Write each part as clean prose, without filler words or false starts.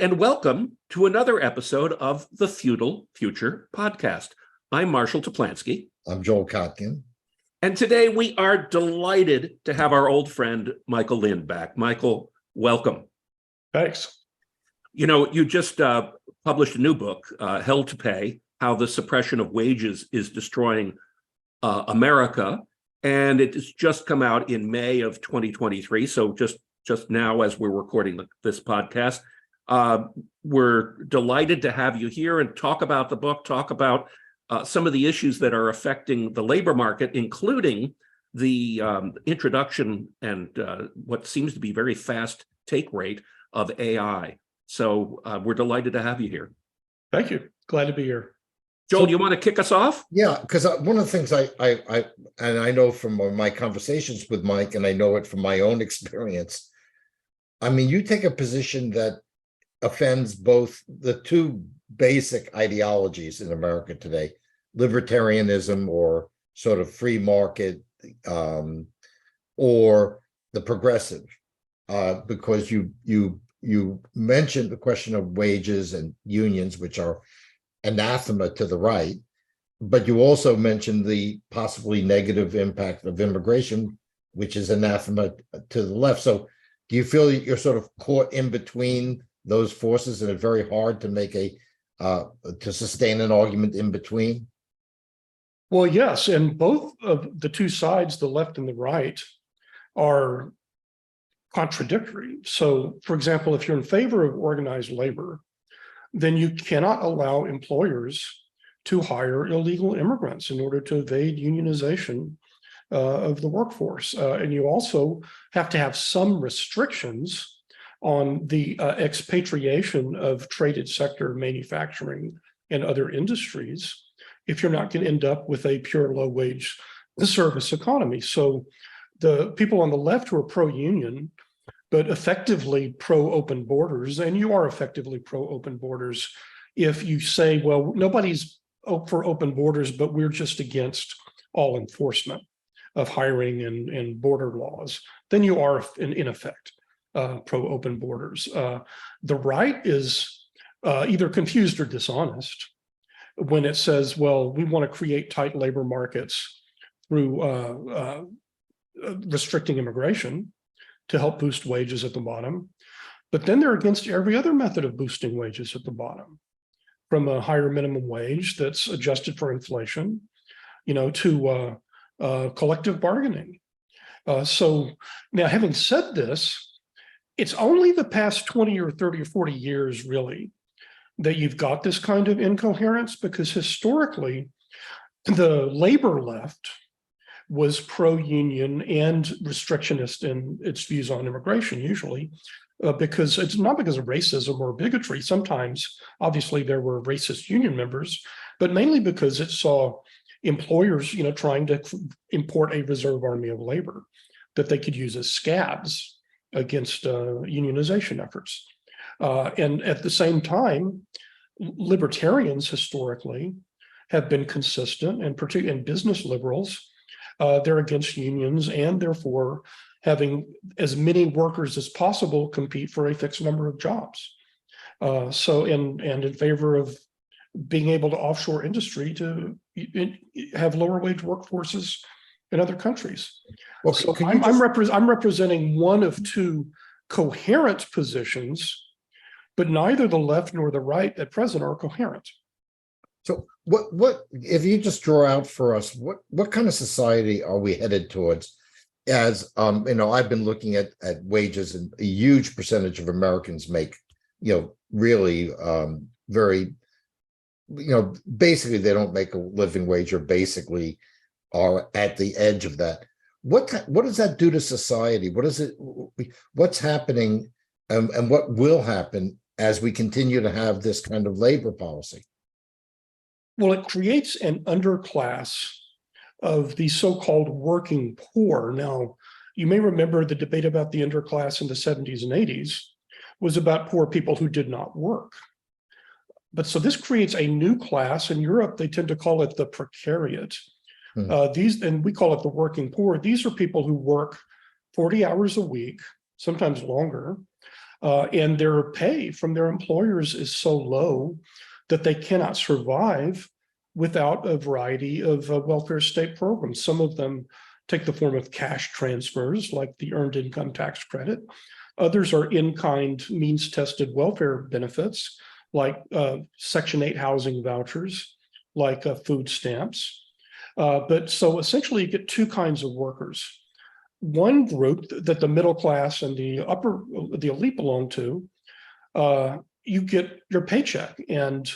and welcome to another episode of the Feudal Future podcast. I'm Marshall Toplansky. I'm Joel Kotkin. And today we are delighted to have our old friend, Michael Lind, back. Michael, welcome. Thanks. You know, you just published a new book, Hell to Pay, How the Suppression of Wages is Destroying America. And it has just come out in May of 2023. So just now, as we're recording this podcast, we're delighted to have you here and talk about the book, talk about some of the issues that are affecting the labor market, including the introduction and what seems to be very fast take rate of AI. So we're delighted to have you here. Thank you. Glad to be here. Joel, you want to kick us off? Yeah, because one of the things I know from my conversations with Mike, and I know it from my own experience, I mean, you take a position that offends both the two basic ideologies in America today, libertarianism or sort of free market, or the progressive, because you mentioned the question of wages and unions, which are anathema to the right, but you also mentioned the possibly negative impact of immigration, which is anathema to the left. So do you feel you're sort of caught in between those forces and it's very hard to make to sustain an argument in between? Well, yes, and both of the two sides, the left and the right, are contradictory. So, for example, if you're in favor of organized labor, then you cannot allow employers to hire illegal immigrants in order to evade unionization of the workforce. And you also have to have some restrictions on the expatriation of traded sector manufacturing and other industries if you're not going to end up with a pure low-wage service economy. So the people on the left who are pro-union but effectively pro-open borders, and you are effectively pro-open borders if you say, well, nobody's for open borders, but we're just against all enforcement of hiring and border laws, then you are, in effect, pro-open borders. The right is either confused or dishonest when it says, well, we want to create tight labor markets through restricting immigration to help boost wages at the bottom. But then they're against every other method of boosting wages at the bottom, from a higher minimum wage that's adjusted for inflation, to collective bargaining. So now, having said this, it's only the past 20 or 30 or 40 years, really, that you've got this kind of incoherence, because historically, the labor left was pro-union and restrictionist in its views on immigration, usually, because it's not because of racism or bigotry. Sometimes, obviously, there were racist union members, but mainly because it saw employers, trying to import a reserve army of labor that they could use as scabs against unionization efforts. And at the same time, libertarians historically have been consistent, and particularly in business liberals, they're against unions and therefore having as many workers as possible compete for a fixed number of jobs. And in favor of being able to offshore industry to have lower wage workforces in other countries. Well, so I'm representing one of two coherent positions, but neither the left nor the right at present are coherent. So what if you just draw out for us, what kind of society are we headed towards? As I've been looking at wages, and a huge percentage of Americans make, really very, basically they don't make a living wage, or basically are at the edge of that. What does that do to society? What's happening, and what will happen as we continue to have this kind of labor policy? Well, it creates an underclass of the so-called working poor. Now, you may remember the debate about the underclass in the 70s and 80s was about poor people who did not work. But so this creates a new class. In Europe, they tend to call it the precariat. And we call it the working poor. These are people who work 40 hours a week, sometimes longer, and their pay from their employers is so low that they cannot survive without a variety of welfare state programs. Some of them take the form of cash transfers, like the Earned Income Tax Credit. Others are in-kind, means-tested welfare benefits, like Section 8 housing vouchers, like food stamps. But so essentially you get two kinds of workers. One group that the middle class and the elite belong to, you get your paycheck, and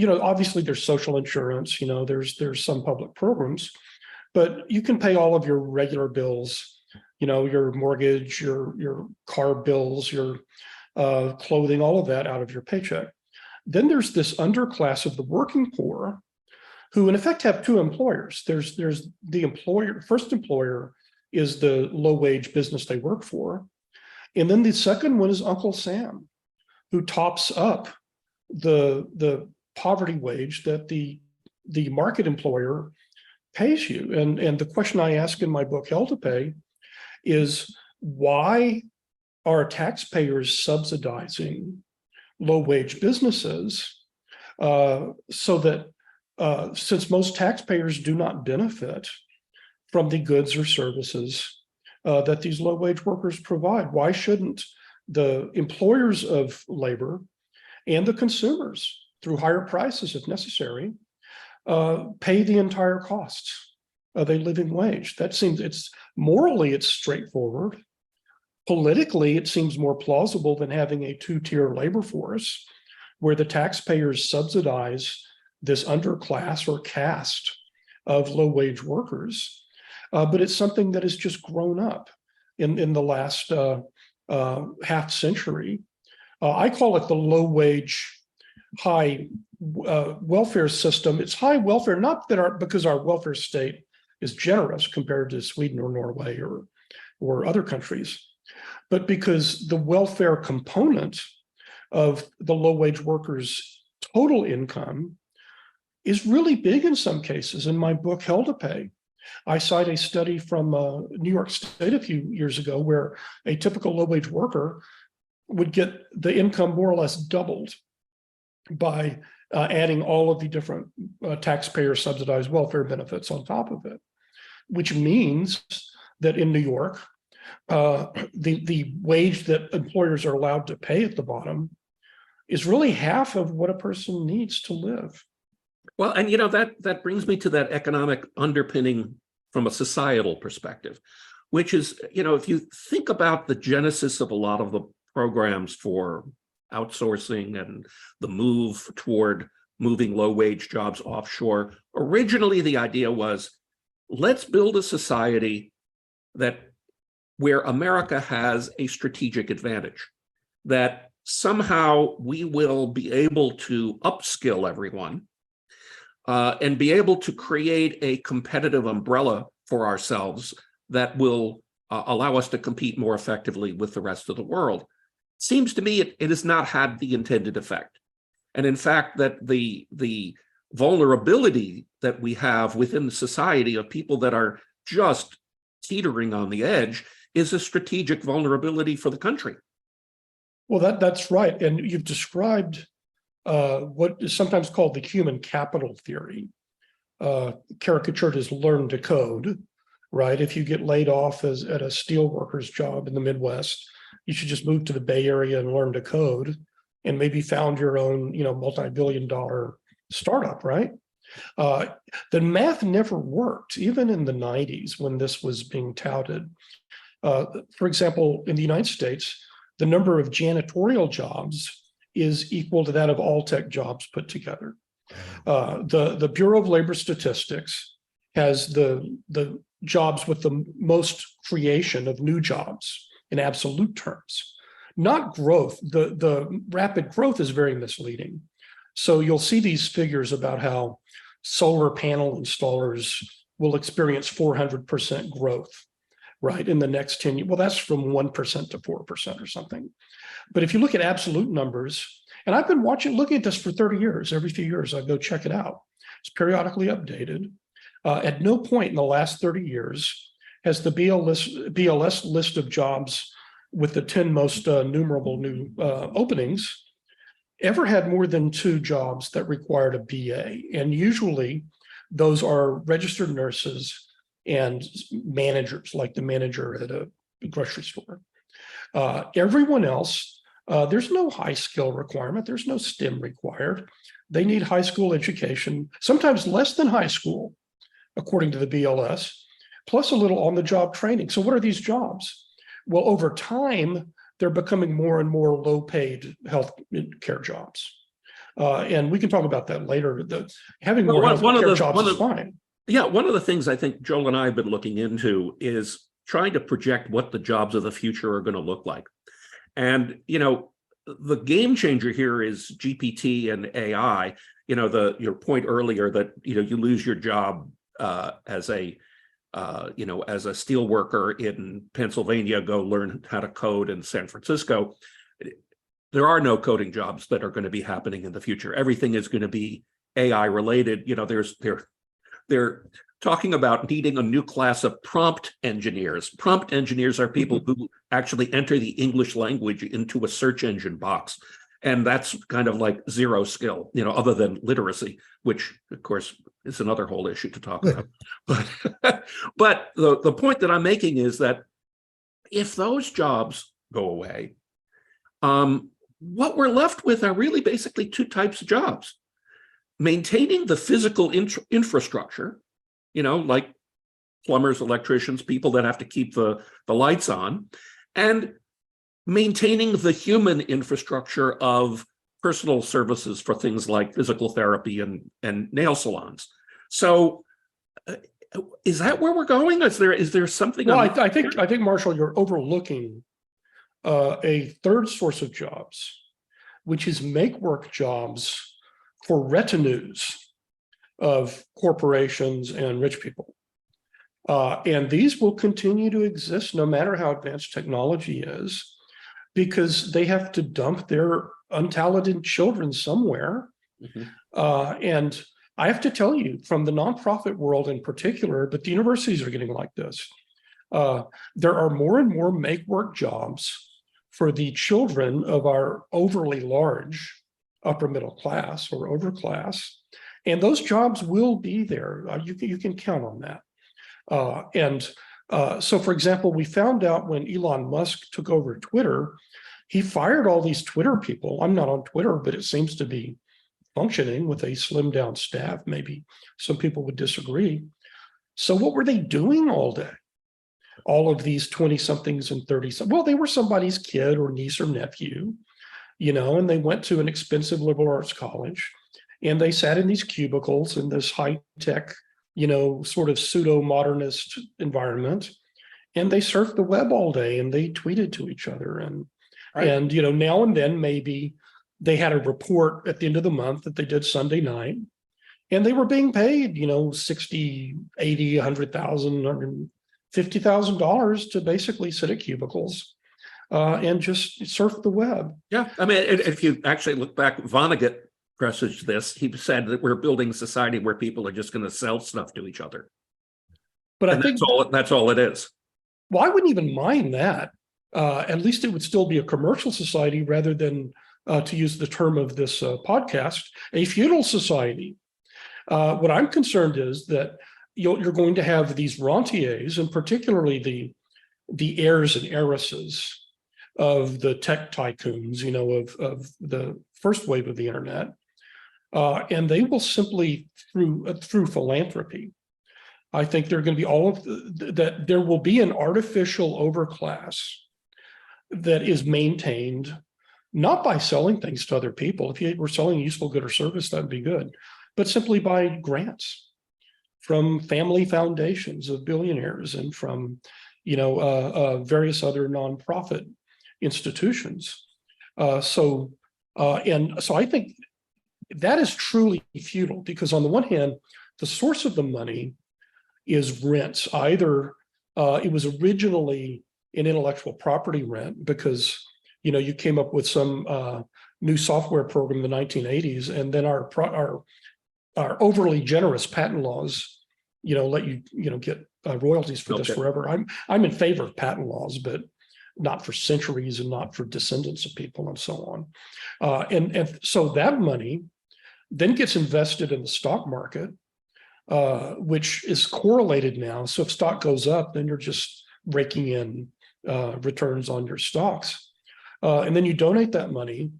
obviously there's social insurance, there's some public programs, but you can pay all of your regular bills, your mortgage, your car bills, your clothing, all of that out of your paycheck. Then there's this underclass of the working poor, who in effect have two employers. There's the employer, first employer is the low-wage business they work for. And then the second one is Uncle Sam, who tops up the poverty wage that the market employer pays you. And the question I ask in my book, Hell to Pay, is why are taxpayers subsidizing low-wage businesses so that since most taxpayers do not benefit from the goods or services that these low-wage workers provide, why shouldn't the employers of labor and the consumers, through higher prices if necessary, pay the entire costs of a living wage? That seems, it's straightforward. Politically, it seems more plausible than having a two-tier labor force where the taxpayers subsidize this underclass or caste of low-wage workers. But it's something that has just grown up in the last half century. I call it the low-wage, high welfare system. It's high welfare, not that because our welfare state is generous compared to Sweden or Norway or other countries, but because the welfare component of the low-wage workers' total income is really big in some cases. In my book, Hell to Pay, I cite a study from New York State a few years ago where a typical low-wage worker would get the income more or less doubled by adding all of the different taxpayer subsidized welfare benefits on top of it, which means that in New York, the wage that employers are allowed to pay at the bottom is really half of what a person needs to live. Well, and that brings me to that economic underpinning from a societal perspective, which is, if you think about the genesis of a lot of the programs for outsourcing and the move toward moving low-wage jobs offshore, originally the idea was, let's build a society where America has a strategic advantage, that somehow we will be able to upskill everyone and be able to create a competitive umbrella for ourselves that will allow us to compete more effectively with the rest of the world. Seems to me it has not had the intended effect. And in fact, that the vulnerability that we have within the society of people that are just teetering on the edge is a strategic vulnerability for the country. Well, that's right. And you've described what is sometimes called the human capital theory, caricatured as learn to code, right? If you get laid off at a steel worker's job in the Midwest, you should just move to the Bay Area and learn to code and maybe found your own, multi-billion-dollar startup, right? The math never worked, even in the 90s when this was being touted. For example, in the United States, the number of janitorial jobs is equal to that of all tech jobs put together. The Bureau of Labor Statistics has the jobs with the most creation of new jobs in absolute terms, not growth. The rapid growth is very misleading. So you'll see these figures about how solar panel installers will experience 400% growth, right, in the next 10 years. Well, that's from 1% to 4% or something. But if you look at absolute numbers, and I've been looking at this for 30 years, every few years I go check it out. It's periodically updated. At no point in the last 30 years has the BLS list of jobs with the 10 most numerable new openings, ever had more than 2 jobs that required a BA. And usually those are registered nurses and managers, like the manager at a grocery store. Everyone else, there's no high skill requirement. There's no STEM required. They need high school education, sometimes less than high school, according to the BLS, plus a little on the job training. So what are these jobs? Well, over time, they're becoming more and more low paid health care jobs. And we can talk about that later. Having more health care jobs is fine. Yeah, one of the things I think Joel and I have been looking into is trying to project what the jobs of the future are going to look like. And, the game changer here is GPT and AI. Your point earlier that, you lose your job as a steel worker in Pennsylvania, go learn how to code in San Francisco. There are no coding jobs that are going to be happening in the future. Everything is going to be AI related. They're talking about needing a new class of prompt engineers. Prompt engineers are people who actually enter the English language into a search engine box. And that's kind of like zero skill, other than literacy, which of course is another whole issue to talk about. But the point that I'm making is that if those jobs go away, what we're left with are really basically 2 types of jobs. Maintaining the physical infrastructure, like plumbers, electricians, people that have to keep the lights on, and maintaining the human infrastructure of personal services for things like physical therapy and nail salons. So is that where we're going? Is there something? Well, I think, Marshall, you're overlooking a third source of jobs, which is make work jobs for retinues of corporations and rich people. And these will continue to exist no matter how advanced technology is, because they have to dump their untalented children somewhere. And I have to tell you, from the nonprofit world in particular, but the universities are getting like this, there are more and more make work jobs for the children of our overly large upper middle class or overclass. And those jobs will be there. You can count on that. So, for example, we found out when Elon Musk took over Twitter, he fired all these Twitter people. I'm not on Twitter, but it seems to be functioning with a slimmed down staff. Maybe some people would disagree. So what were they doing all day? All of these 20-somethings and 30-somethings. Well, they were somebody's kid or niece or nephew, and they went to an expensive liberal arts college, and they sat in these cubicles in this high-tech, sort of pseudo-modernist environment, and they surfed the web all day, and they tweeted to each other. And now and then maybe they had a report at the end of the month that they did Sunday night, and they were being paid, $60,000, $80,000, $100,000, $50,000 to basically sit at cubicles and just surf the web. Yeah, I mean, if you actually look back, Vonnegut presaged this. He said that we're building a society where people are just going to sell stuff to each other. But and I think that's all it is. Well, I wouldn't even mind that. At least it would still be a commercial society rather than, to use the term of this podcast, a feudal society. What I'm concerned is that you're going to have these rentiers, and particularly the heirs and heiresses of the tech tycoons, of the first wave of the internet, and they will simply through philanthropy. I think they're going to be all of that. There will be an artificial overclass that is maintained not by selling things to other people. If you were selling a useful good or service, that would be good, but simply by grants from family foundations of billionaires and from, various other nonprofit institutions. So I think that is truly feudal, because on the one hand, the source of the money is rents. Either it was originally an intellectual property rent because, you came up with some new software program in the 1980s, and then our overly generous patent laws, let you, get royalties for this forever. I'm in favor of patent laws, but not for centuries and not for descendants of people and so on. And so that money then gets invested in the stock market, which is correlated now. So if stock goes up, then you're just raking in returns on your stocks. And then you donate that money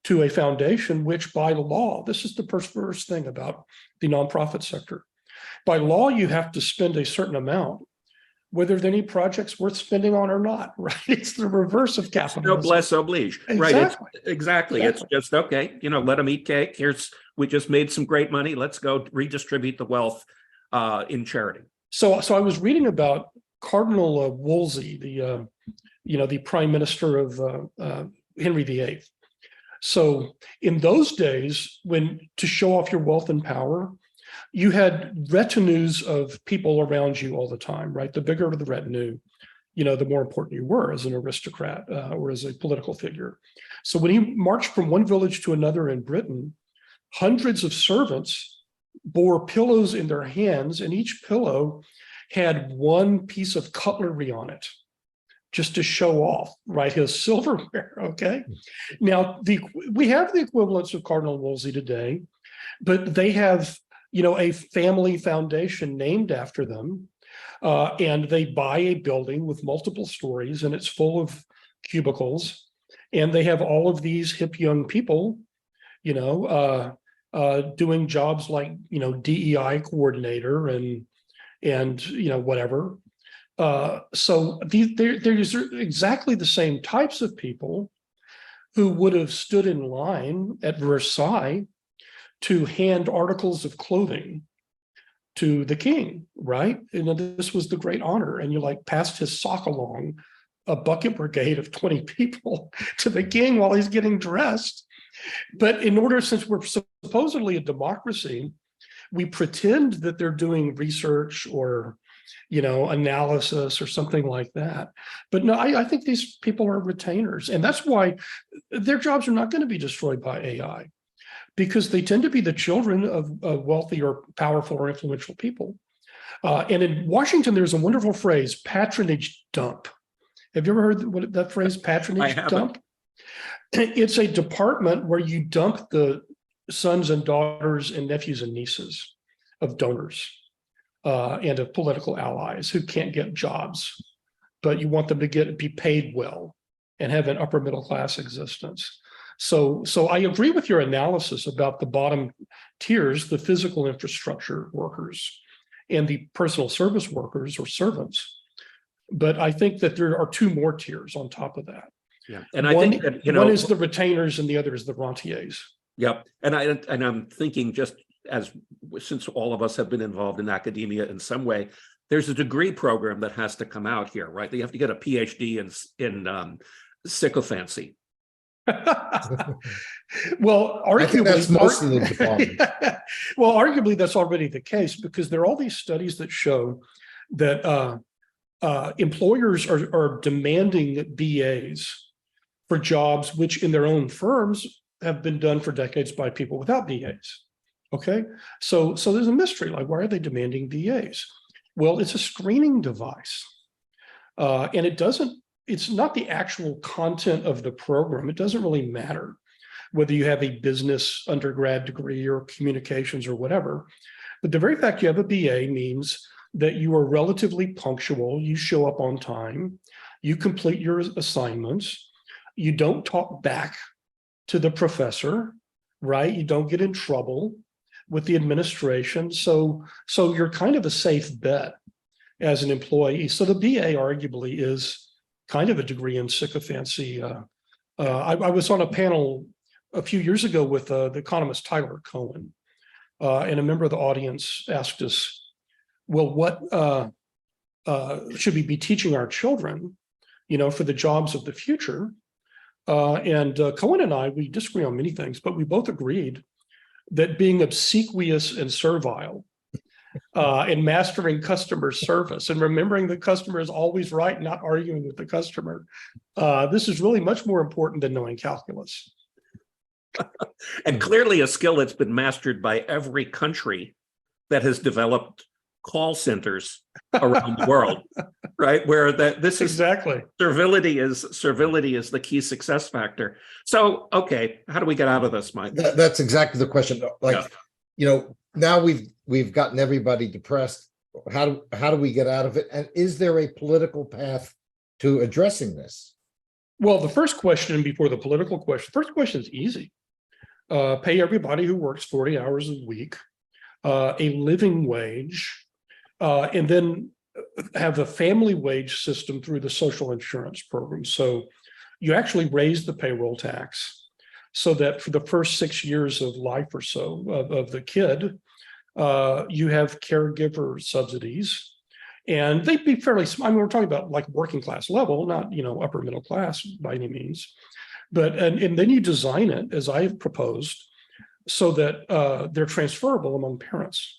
to a foundation, which by law, this is the perverse thing about the nonprofit sector. By law, you have to spend a certain amount, whether there are any projects worth spending on or not, right? It's the reverse of capitalism. Noblesse oblige. Exactly. Right. Exactly. It's just, okay, let them eat cake. We just made some great money. Let's go redistribute the wealth in charity. So I was reading about Cardinal Wolsey, the prime minister of Henry VIII. So in those days, to show off your wealth and power, you had retinues of people around you all the time, right? The bigger the retinue, the more important you were as an aristocrat or as a political figure. So when he marched from one village to another in Britain, hundreds of servants bore pillows in their hands, and each pillow had one piece of cutlery on it, just to show off, right? His silverware, okay? Now, we have the equivalents of Cardinal Wolsey today, but they have, a family foundation named after them, and they buy a building with multiple stories, and it's full of cubicles, and they have all of these hip young people, doing jobs like, DEI coordinator and whatever. So there's exactly the same types of people who would have stood in line at Versailles to hand articles of clothing to the king, right? This was the great honor. And you passed his sock along a bucket brigade of 20 people to the king while he's getting dressed. But since we're supposedly a democracy, we pretend that they're doing research or analysis or something like that. But no, I think these people are retainers. And that's why their jobs are not going to be destroyed by AI, because they tend to be the children of wealthy or powerful or influential people. And in Washington, there's a wonderful phrase, patronage dump. Have you ever heard that phrase, patronage dump? It's a department where you dump the sons and daughters and nephews and nieces of donors and of political allies who can't get jobs, but you want them to be paid well and have an upper middle class existence. So I agree with your analysis about the bottom tiers, the physical infrastructure workers and the personal service workers or servants. But I think that there are two more tiers on top of that. Yeah, and I think that one is the retainers and the other is the rentiers. Yep, and I'm thinking, just since all of us have been involved in academia in some way, there's a degree program that has to come out here, right? You have to get a PhD in sycophancy. Well, arguably, I think that's most of the department. Well, arguably, that's already the case, because there are all these studies that show that employers are demanding BAs for jobs which in their own firms have been done for decades by people without BAs. Okay, so there's a mystery, like, why are they demanding BAs? Well, it's a screening device, and it's not the actual content of the program. It doesn't really matter whether you have a business undergrad degree or communications or whatever, but the very fact you have a BA means that you are relatively punctual, you show up on time, you complete your assignments, you don't talk back to the professor, right? You don't get in trouble with the administration. So you're kind of a safe bet as an employee. So the BA arguably is kind of a degree in sycophancy. I was on a panel a few years ago with the economist Tyler Cohen, and a member of the audience asked us, well, what should we be teaching our children, for the jobs of the future? And Cohen and I, we disagree on many things, but we both agreed that being obsequious and servile and mastering customer service and remembering the customer is always right, not arguing with the customer, this is really much more important than knowing calculus. And clearly a skill that's been mastered by every country that has developed call centers around the world, right? Where this is Exactly. servility is the key success factor. So, okay, how do we get out of this, Mike? That's exactly the question. Like, now we've gotten everybody depressed. How do we get out of it? And is there a political path to addressing this? Well, the first question before the political question, first question is easy. Pay everybody who works 40 hours a week, a living wage, and then have a family wage system through the social insurance program. So you actually raise the payroll tax so that for the first 6 years of life or so of the kid, you have caregiver subsidies. And they'd be fairly small. I mean, we're talking about like working class level, not, upper middle class by any means. But, and then you design it, as I have proposed, so that they're transferable among parents.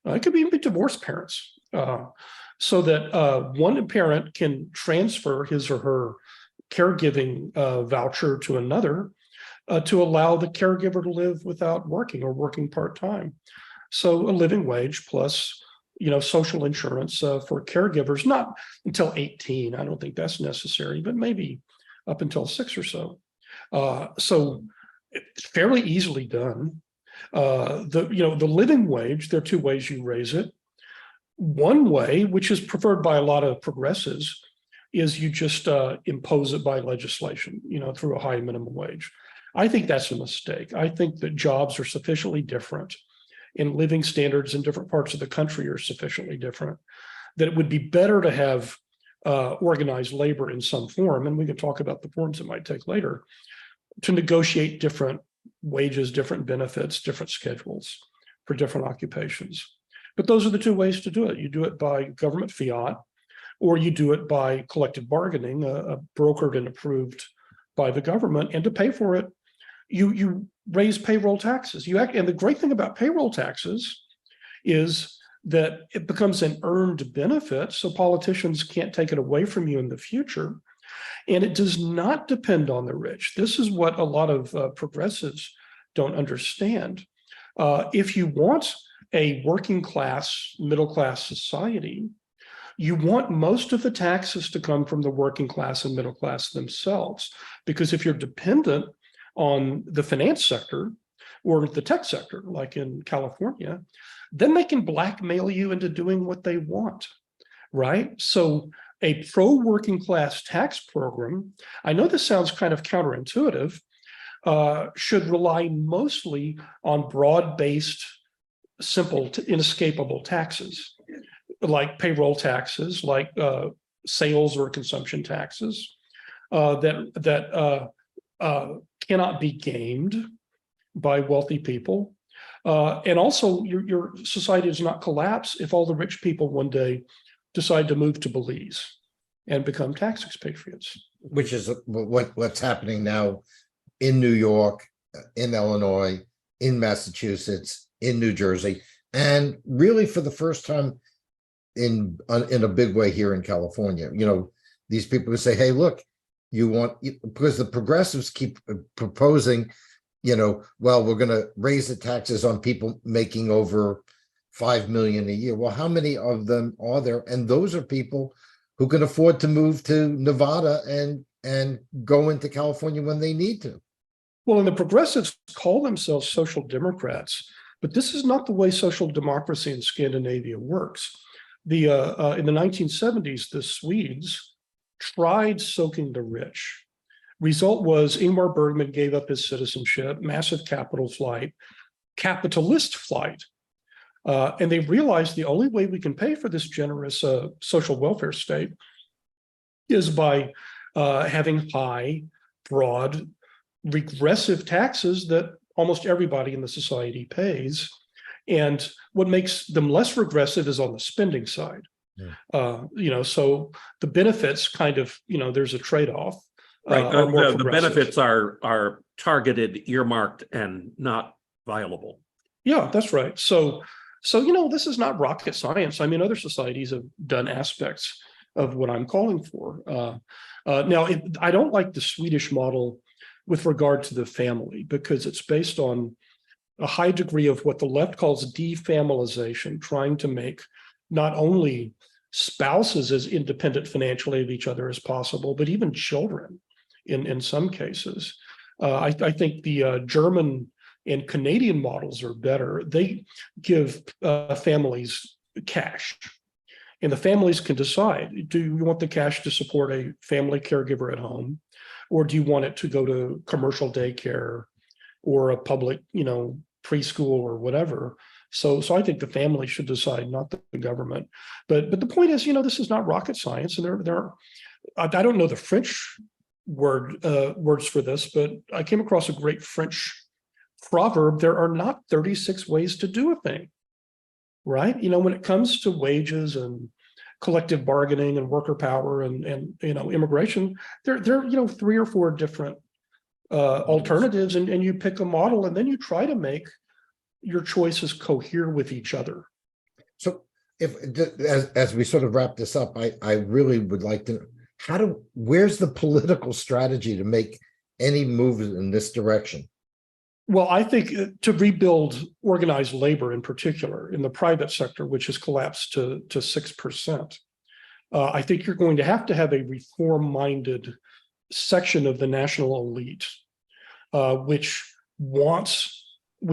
It could even be divorced parents, so that one parent can transfer his or her caregiving voucher to another to allow the caregiver to live without working or working part-time. So a living wage plus, social insurance for caregivers, not until 18. I don't think that's necessary, but maybe up until 6 or so. So it's fairly easily done. The living wage, there are 2 ways you raise it. One way, which is preferred by a lot of progressives, is you just impose it by legislation, through a high minimum wage. I think that's a mistake. I think that jobs are sufficiently different and living standards in different parts of the country are sufficiently different that it would be better to have organized labor in some form, and we can talk about the forms it might take later, to negotiate different wages, different benefits, different schedules for different occupations. But those are the 2 ways to do it. You do it by government fiat, or you do it by collective bargaining, brokered and approved by the government. And to pay for it, you raise payroll taxes. And the great thing about payroll taxes is that it becomes an earned benefit, so politicians can't take it away from you in the future. And it does not depend on the rich. This is what a lot of progressives don't understand. If you want a working class, middle class society, you want most of the taxes to come from the working class and middle class themselves. Because if you're dependent on the finance sector or the tech sector, like in California, then they can blackmail you into doing what they want, right? So a pro-working class tax program, I know this sounds kind of counterintuitive, should rely mostly on broad-based, simple, inescapable taxes, like payroll taxes, like sales or consumption taxes, that cannot be gamed by wealthy people. And also your society does not collapse if all the rich people one day decide to move to Belize and become tax expatriates. Which is what's happening now in New York, in Illinois, in Massachusetts, in New Jersey, and really for the first time in a big way here in California. These people who say, hey, look, because the progressives keep proposing, well, we're going to raise the taxes on people making over 5 million a year. Well, how many of them are there? And those are people who can afford to move to Nevada and go into California when they need to. Well, and the progressives call themselves social democrats, but this is not the way social democracy in Scandinavia works. In the 1970s, the Swedes tried soaking the rich. Result was Ingmar Bergman gave up his citizenship, massive capitalist flight. And they realized the only way we can pay for this generous social welfare state is by having high, broad, regressive taxes that almost everybody in the society pays. And what makes them less regressive is on the spending side. Yeah. So the benefits kind of, there's a trade-off. Right. The benefits are targeted, earmarked, and not violable. Yeah, that's right. So this is not rocket science. I mean, other societies have done aspects of what I'm calling for. Now, I don't like the Swedish model with regard to the family because it's based on a high degree of what the left calls defamilization, trying to make not only spouses as independent financially of each other as possible, but even children in some cases. I think the German and Canadian models are better. They give families cash, and the families can decide, do you want the cash to support a family caregiver at home, or do you want it to go to commercial daycare or a public, preschool or whatever? So I think the family should decide, not the government. But the point is, this is not rocket science, and I don't know the French words for this, but I came across a great French proverb: there are not 36 ways to do a thing, right? When it comes to wages and collective bargaining and worker power and immigration, there are 3 or 4 different alternatives, and you pick a model, and then you try to make your choices cohere with each other. So as we sort of wrap this up, I really would like to know, where's the political strategy to make any moves in this direction? Well, I think to rebuild organized labor in particular in the private sector, which has collapsed to 6%, I think you're going to have a reform-minded section of the national elite, which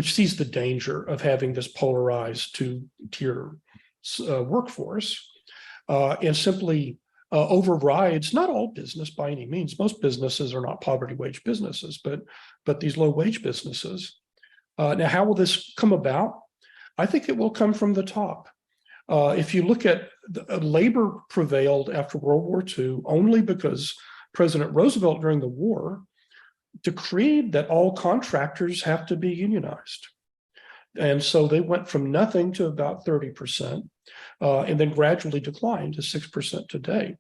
sees the danger of having this polarized two-tier workforce, and simply overrides not all business by any means. Most businesses are not poverty wage businesses, but these low wage businesses. Now, how will this come about? I think it will come from the top. If you look at labor prevailed after World War II only because President Roosevelt during the war decreed that all contractors have to be unionized. And so they went from nothing to about 30%, and then gradually declined to 6% today.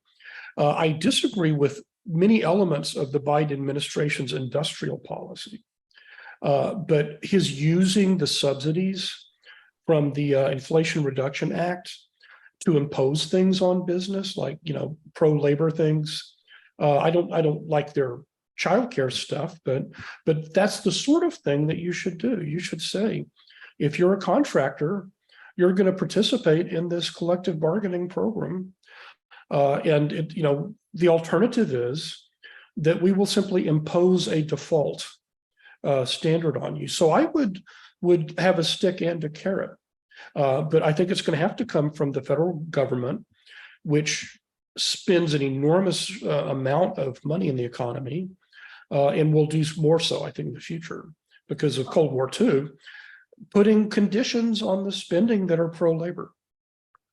I disagree with many elements of the Biden administration's industrial policy, but his using the subsidies from the Inflation Reduction Act to impose things on business, like pro-labor things. I don't like their childcare stuff, but that's the sort of thing that you should do. You should say, if you're a contractor, you're going to participate in this collective bargaining program, and the alternative is that we will simply impose a default standard on you. So I would have a stick and a carrot, but I think it's going to have to come from the federal government, which spends an enormous amount of money in the economy, and will do more so, I think, in the future because of Cold War II, putting conditions on the spending that are pro-labor.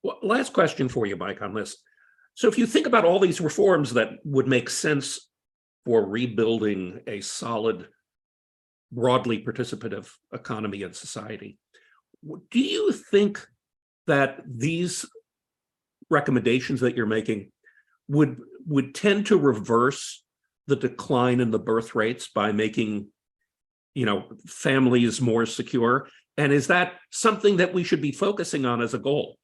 Well, last question for you, Mike, on this. So if you think about all these reforms that would make sense for rebuilding a solid, broadly participative economy and society, do you think that these recommendations that you're making would tend to reverse the decline in the birth rates by making families more secure? And is that something that we should be focusing on as a goal?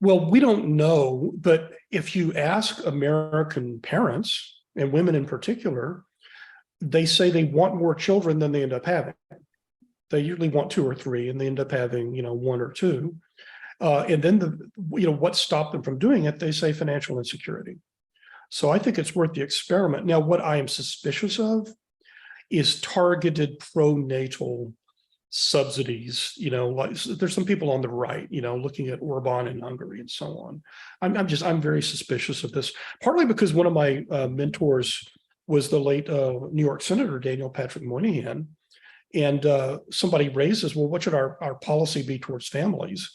Well, we don't know, but if you ask American parents, and women in particular, they say they want more children than they end up having. They usually want 2 or 3, and they end up having 1 or 2. And then what stopped them from doing it? They say financial insecurity. So I think it's worth the experiment. Now, what I am suspicious of is targeted pro-natal subsidies. Like there's some people on the right, looking at Orban in Hungary and so on. I'm very suspicious of this, partly because one of my mentors was the late New York Senator Daniel Patrick Moynihan, and somebody raises, well, what should our policy be towards families?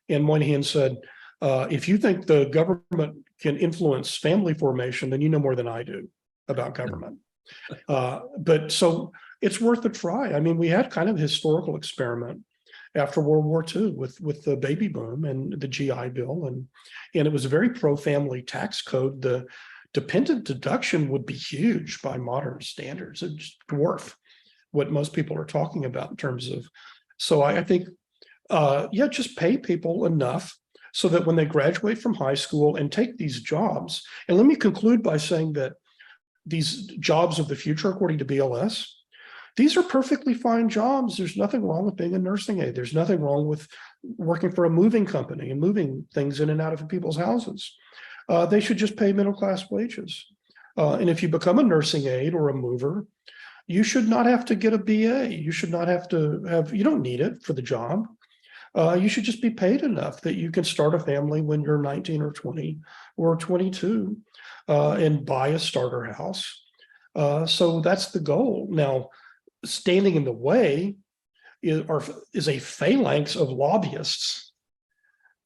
And Moynihan said, if you think the government can influence family formation, then you know more than I do about government. But so it's worth a try. I mean, we had kind of a historical experiment after World War II with the baby boom and the GI Bill, and it was a very pro-family tax code. The dependent deduction would be huge by modern standards. It just dwarf what most people are talking about in terms of. So I think, just pay people enough so that when they graduate from high school and take these jobs, and let me conclude by saying that these jobs of the future, according to BLS, These are perfectly fine jobs. There's nothing wrong with being a nursing aide. There's nothing wrong with working for a moving company and moving things in and out of people's houses. They should just pay middle-class wages. And if you become a nursing aide or a mover, you should not have to get a BA. You should not have to have, you don't need it for the job. You should just be paid enough that you can start a family when you're 19 or 20 or 22 and buy a starter house. So that's the goal. Now, standing in the way is a phalanx of lobbyists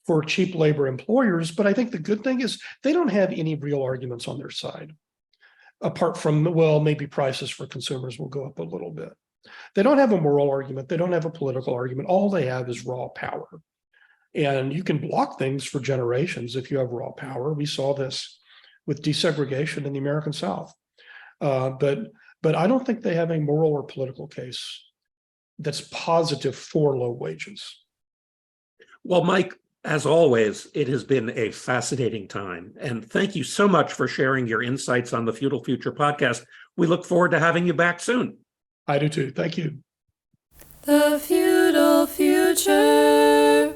for cheap labor employers. But I think the good thing is they don't have any real arguments on their side. Apart from, well, maybe prices for consumers will go up a little bit. They don't have a moral argument. They don't have a political argument. All they have is raw power. And you can block things for generations if you have raw power. We saw this with desegregation in the American South. But I don't think they have a moral or political case that's positive for low wages. Well, Mike, as always, it has been a fascinating time. And thank you so much for sharing your insights on the Feudal Future podcast. We look forward to having you back soon. I do too. Thank you. The Feudal Future.